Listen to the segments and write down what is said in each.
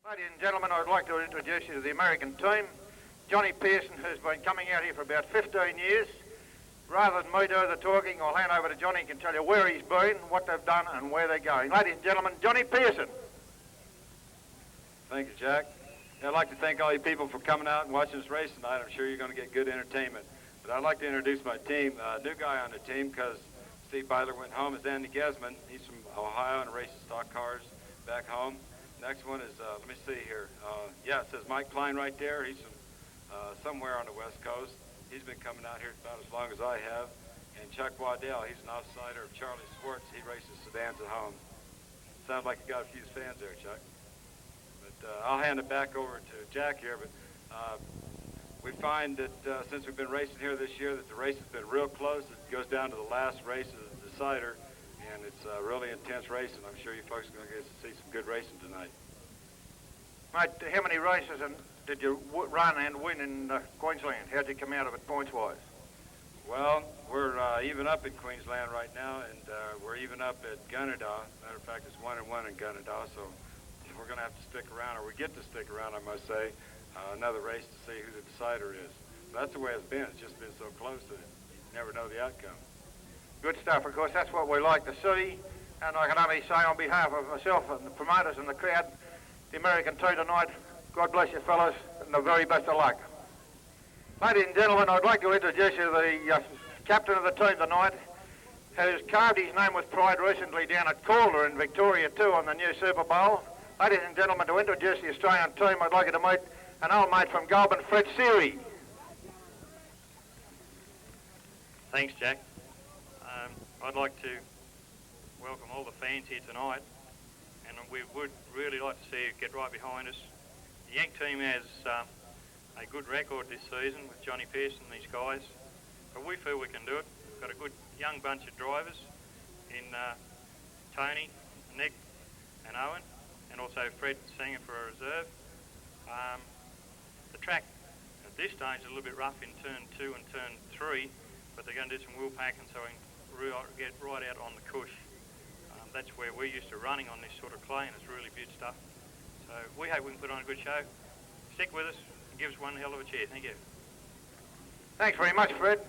Ladies and gentlemen, I'd like to introduce you to the American team. Johnny Pearson, who's been coming out here for about 15 years. Rather than me do the talking, I'll hand over to Johnny. He can tell you where he's been, what they've done and where they're going. Ladies and gentlemen, Johnny Pearson. Thank you, Jack. I'd like to thank all you people for coming out and watching this race tonight. I'm sure you're going to get good entertainment. But I'd like to introduce my team. New guy on the team because Steve Byler went home is Andy Gesman. He's from Ohio and races stock cars back home. Next one is, let me see here. Yeah, it says Mike Klein right there. He's from somewhere on the West Coast. He's been coming out here about as long as I have. And Chuck Waddell, he's an outsider of Charlie Swartz. He races sedans at home. Sounds like you got a few fans there, Chuck. But I'll hand it back over to Jack here. But we find that since we've been racing here this year, that the race has been real close. It goes down to the last race of the decider. And it's a really intense racing. I'm sure you folks are going to get to see some good racing tonight. Mate, how many races did you run and win in Queensland? How'd you come out of it points-wise? Well, we're even up in Queensland right now, and we're even up at Gunnedah. Matter of fact, it's 1-1 in Gunnedah, so we're going to have to stick around, or we get to stick around, I must say, another race to see who the decider is. But that's the way it's been. It's just been so close that you never know the outcome. Good stuff, of course. That's what we like to see. And I can only say on behalf of myself and the promoters and the crowd, the American team tonight, God bless you fellas, and the very best of luck. Ladies and gentlemen, I'd like to introduce you to the captain of the team tonight, who's carved his name with pride recently down at Calder in Victoria too on the new Super Bowl. Ladies and gentlemen, to introduce the Australian team, I'd like you to meet an old mate from Goulburn, Fred Seary. Thanks, Jack. I'd like to welcome all the fans here tonight, and we would really like to see you get right behind us. The Yank team has a good record this season with Johnny Pearson and these guys, but we feel we can do it. We've got a good young bunch of drivers in Tony, Nick and Owen, and also Fred Singer for a reserve. The track at this stage is a little bit rough in turn 2 and turn 3, but they're going to do some wheel packing so we can get right out on the cush. That's where we're used to running on this sort of clay, and it's really good stuff. So we hope we can put on a good show. Stick with us and give us one hell of a cheer. Thank you. Thanks very much, Fred.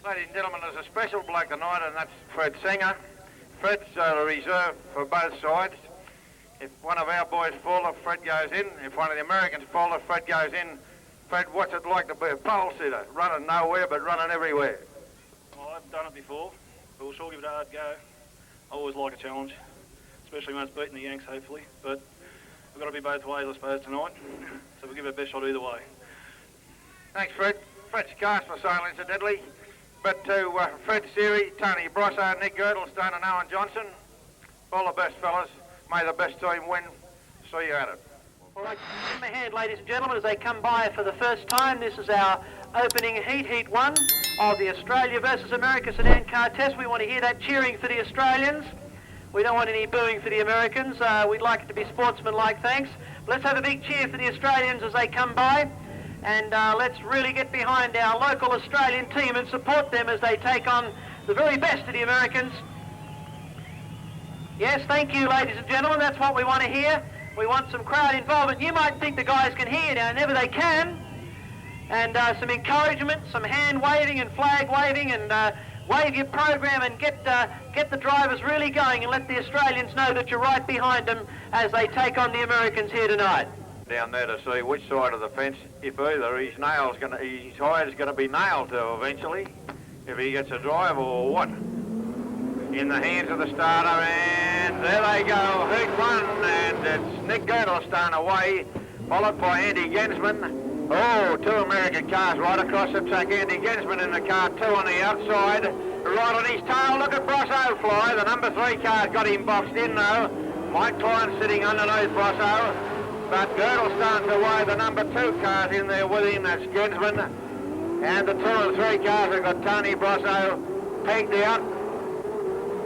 Ladies and gentlemen, there's a special bloke tonight, and that's Fred Singer. Fred's a reserve for both sides. If one of our boys falls, Fred goes in. If one of the Americans falls, Fred goes in. Fred, what's it like to be a pole sitter? Running nowhere, but running everywhere. Well, I've done it before, but we'll sure give it a hard go. I always like a challenge, especially when it's beating the Yanks, hopefully. But we've got to be both ways, I suppose, tonight. So we'll give it a best shot either way. Thanks, Fred. Fred's cast for sale, incidentally. But to Fred Seary, Tony Brosso, Nick Girdlestone and Owen Johnson, all the best fellas. May the best team win. See you at it. All right, give them a hand, ladies and gentlemen, as they come by for the first time. This is our opening Heat 1 of the Australia versus America sedan car test. We want to hear that cheering for the Australians. We don't want any booing for the Americans. We'd like it to be sportsmanlike, thanks. Let's have a big cheer for the Australians as they come by. And let's really get behind our local Australian team and support them as they take on the very best of the Americans. Yes, thank you, ladies and gentlemen. That's what we want to hear. We want some crowd involvement. You might think the guys can hear now, never they can. And some encouragement, some hand waving and flag waving, and wave your program and get the drivers really going and let the Australians know that you're right behind them as they take on the Americans here tonight. Down there to see which side of the fence, if either his hide is going to be nailed to eventually, if he gets a drive or what. In the hands of the starter, and there they go, Heat 1, and it's Nick Girdlestone away, followed by Andy Gensman. Oh, two American cars right across the track. Andy Gensman in the car 2 on the outside, right on his tail. Look at Brosso fly. The number 3 car's got him boxed in though. Mike Klein sitting underneath Brosso, but Girdlestone's away. The number 2 car's in there with him. That's Gensman, and the 2 and 3 cars have got Tony Brosso pegged out.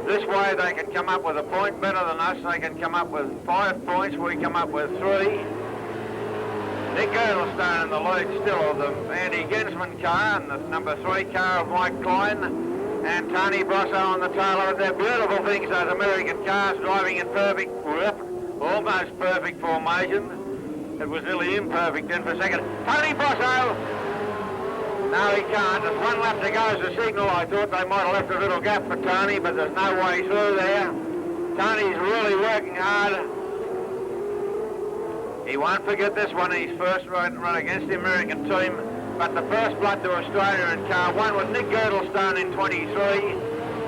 This way they can come up with a point better than us. They can come up with 5 points. We come up with 3. Nick Girdlestone in the lead still of the Andy Gensman car and the number 3 car of Mike Klein, and Tony Brosso on the tail of it. They're beautiful things, those American cars, driving in perfect, almost perfect formation. It was nearly imperfect then for second. Tony Bosso! No, he can't. There's one lap to go as a signal. I thought they might have left a little gap for Tony, but there's no way through there. Tony's really working hard. He won't forget this one. He's first run against the American team, but the first blood to Australia in car 1 was Nick Girdlestone in 23.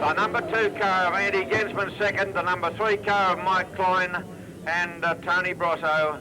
The number 2 car of Andy Gensman second, the number 3 car of Mike Klein, and Tony Bosso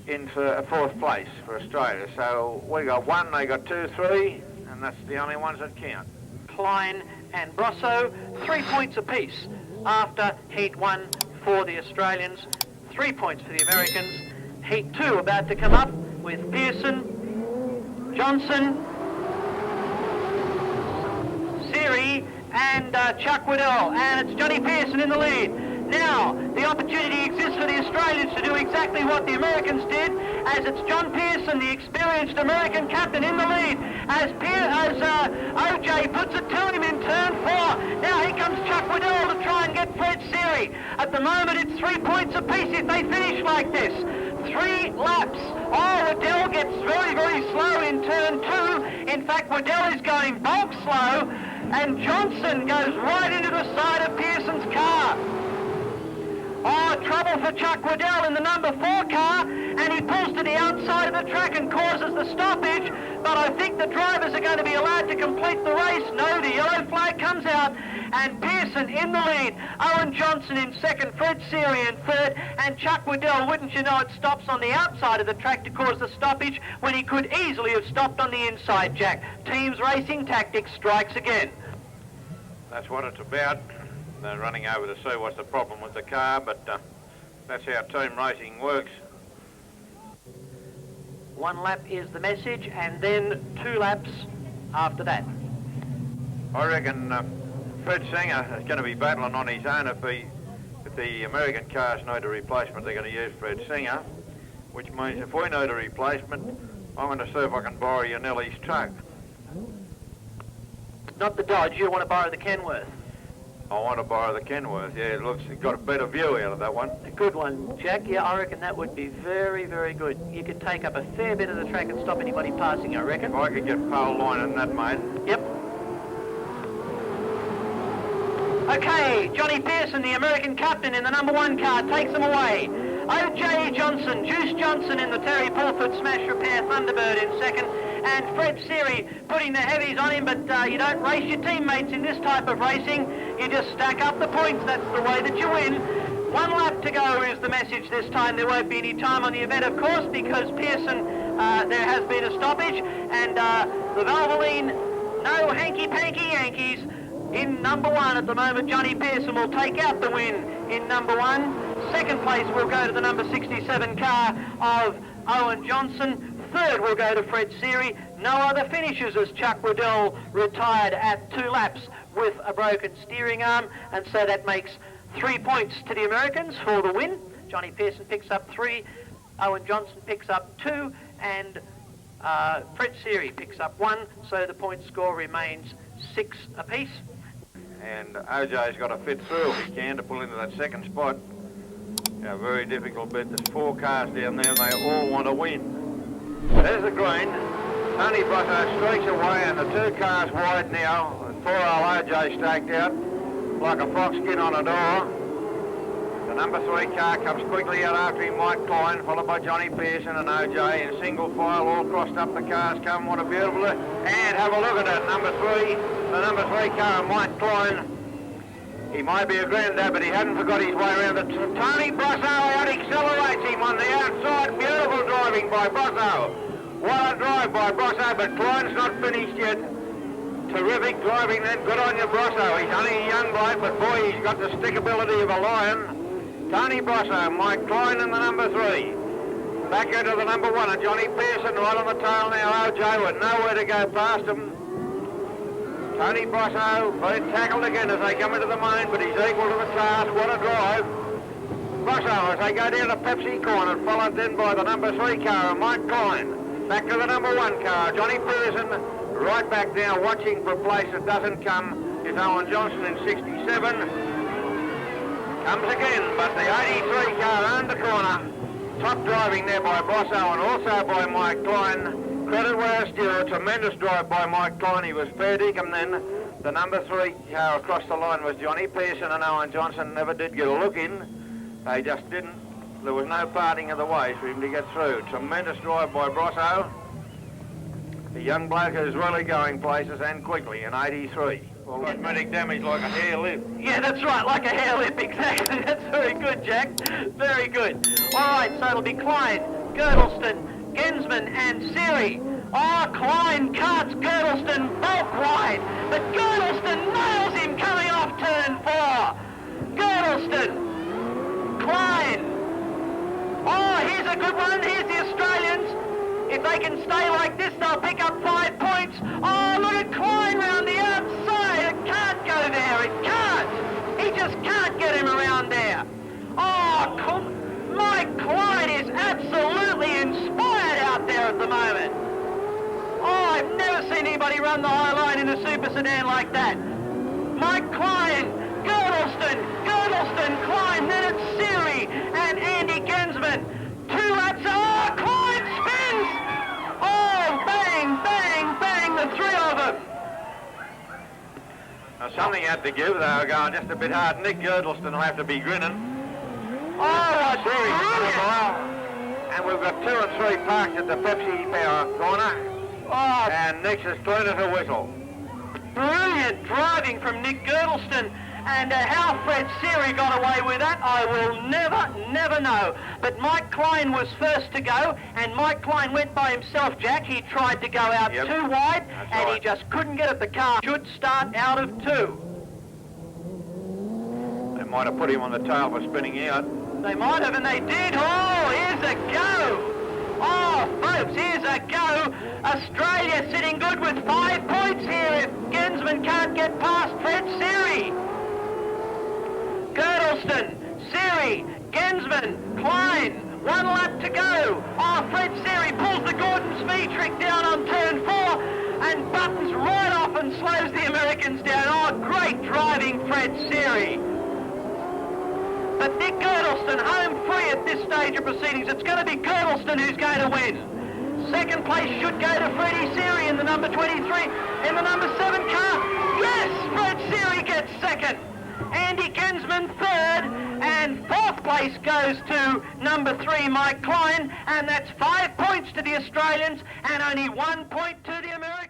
in for 4th place for Australia. So we got 1, they got 2, 3, and that's the only ones that count. Klein and Bosso, 3 points apiece after Heat 1 for the Australians, 3 points for the Americans. Heat 2 about to come up with Pearson, Johnson, Seary, and Chuck Waddell, and it's Johnny Pearson in the lead. Now, the opportunity exists for the Australians to do exactly what the Americans did, as it's John Pearson, the experienced American captain, in the lead, as OJ puts it to him in turn 4. Now here comes Chuck Waddell to try and get Fred Seary. At the moment, it's 3 points apiece if they finish like this. 3 laps. Oh, Waddell gets very, very slow in turn 2. In fact, Waddell is going bulk slow, and Johnson goes right into the side of Pearson's car. Oh, trouble for Chuck Waddell in the number 4 car, and he pulls to the outside of the track and causes the stoppage, but I think the drivers are going to be allowed to complete the race. No, the yellow flag comes out, and Pearson in the lead, Owen Johnson in second, Fred Seary in third, and Chuck Waddell, wouldn't you know it, stops on the outside of the track to cause the stoppage when he could easily have stopped on the inside, Jack. Teams Racing Tactics strikes again. That's what it's about. They're running over to see what's the problem with the car, but that's how team racing works. 1 lap is the message, and then 2 laps after that. I reckon Fred Singer is going to be battling on his own. If the American cars need a replacement, they're going to use Fred Singer, which means if we need a replacement, I'm going to see if I can borrow your Nellie's truck. Not the Dodge, you want to borrow the Kenworth. I want to borrow the Kenworth. Yeah, it looks, it's got a better view out of that one. A good one, Jack. Yeah, I reckon that would be very, very good. You could take up a fair bit of the track and stop anybody passing, I reckon. If I could get pole line in that, mate. Yep. Okay, Johnny Pearson, the American captain in the number 1 car, takes them away. O.J. Johnson, Juice Johnson in the Terry Pulford Smash Repair Thunderbird in second, and Fred Seary putting the heavies on him, but you don't race your teammates in this type of racing. You just stack up the points. That's the way that you win. 1 lap to go is the message this time. There won't be any time on the event, of course, because Pearson, there has been a stoppage, and the Valvoline, no hanky-panky Yankees. In number 1 at the moment, Johnny Pearson will take out the win in number 1. Second place will go to the number 67 car of Owen Johnson. Third will go to Fred Seary. No other finishes as Chuck Waddell retired at 2 laps with a broken steering arm, and so that makes 3 points to the Americans for the win. Johnny Pearson picks up 3, Owen Johnson picks up 2, and Fred Seary picks up 1, so the point score remains 6 apiece. And OJ's got to fit through if he can to pull into that second spot. Yeah, very difficult bit. There's 4 cars down there and they all want to win. There's the green. Tony Bosso streaks away and the 2 cars wide now. And poor old OJ staked out like a fox skin on a door. The number 3 car comes quickly out after him, Mike Klein, followed by Johnny Pearson and OJ in single file, all crossed up the cars come. What a beautiful... And have a look at it, number 3. The number 3 car, Mike Klein. He might be a granddad, but he hadn't forgot his way around it. Tony Bosso out accelerates him on the outside. Beautiful driving by Bosso. What a drive by Bosso, but Klein's not finished yet. Terrific driving then. Good on you, Bosso. He's only a young bloke, but boy, he's got the stickability of a lion. Tony Bosso, Mike Klein in the number 3. Back into the number 1, and Johnny Pearson right on the tail now. OJ with nowhere to go past him. Tony Bosso being tackled again as they come into the main, but he's equal to the task. What a drive. Bosso as they go down to Pepsi corner, followed then by the number 3 car of Mike Klein. Back to the number 1 car, Johnny Pearson, right back now watching for a place that doesn't come is Owen Johnson in 67. Comes again, but the 83 car round the corner. Top driving there by Bosso and also by Mike Klein. Credit where it's due, a tremendous drive by Mike Klein. He was fair dinkum then. The number 3 across the line was Johnny Pearson, and Owen Johnson never did get a look in. They just didn't. There was no parting of the ways for him to get through. Tremendous drive by Bosso. The young bloke is really going places and quickly in 83. Well, cosmetic damage like a hair lip. Yeah, that's right, like a hair lip, exactly. That's very good, Jack. Very good. All right, so it'll be Klein, Girdleston, Gensman and Siri. Oh, Klein cuts Girdleston bulk wide, but Girdleston nails him coming off turn 4. Girdleston, Klein. Oh, here's a good one. Here's the Australians. If they can stay like this, they'll pick up 5 points. Oh, look at Klein round the outside. It can't go there. It can't. He just can't get him around there. Oh, Mike Klein is absolutely inspired out there at the moment. Oh, I've never seen anybody run the high line in a super sedan like that. Mike Klein, Girdleston, Klein, then it's Siri and Andy Gensman. 2 laps. Oh, Klein spins! Oh, bang, bang, bang, the 3 of them. Now, something had to give. They were going just a bit hard. Nick Girdleston will have to be grinning. Oh, Siri's brilliant. and we've got 2 and 3 parked at the Pepsi Power corner. Oh, And Nick's as clean as a whistle. brilliant driving from Nick Girdleston. And how Fred Siri got away with that, I will never know. But Mike Klein was first to go, and Mike Klein went by himself, Jack. He tried to go out too wide, and he just couldn't get at the car. Should start out of 2. They might have put him on the tail for spinning out. They might have, and they did. Oh, here's a go. Oh, folks, here's a go. Australia sitting good with 5 points here if Gensman can't get past Fred Siri. Girdleston, Siri, Gensman, Klein, 1 lap to go. Oh, Fred Siri pulls the Gordon speed trick down on turn 4 and buttons right off and slows the Americans down. Oh, great driving, Fred Siri. But Nick Girdleston home free at this stage of proceedings. It's going to be Girdleston who's going to win. Second place should go to Freddie Siri in the number 23. In the number 7 car, yes, Fred Siri gets second. Andy Gensman third, and 4th place goes to number 3, Mike Klein, and that's 5 points to the Australians and only 1 point to the Americans.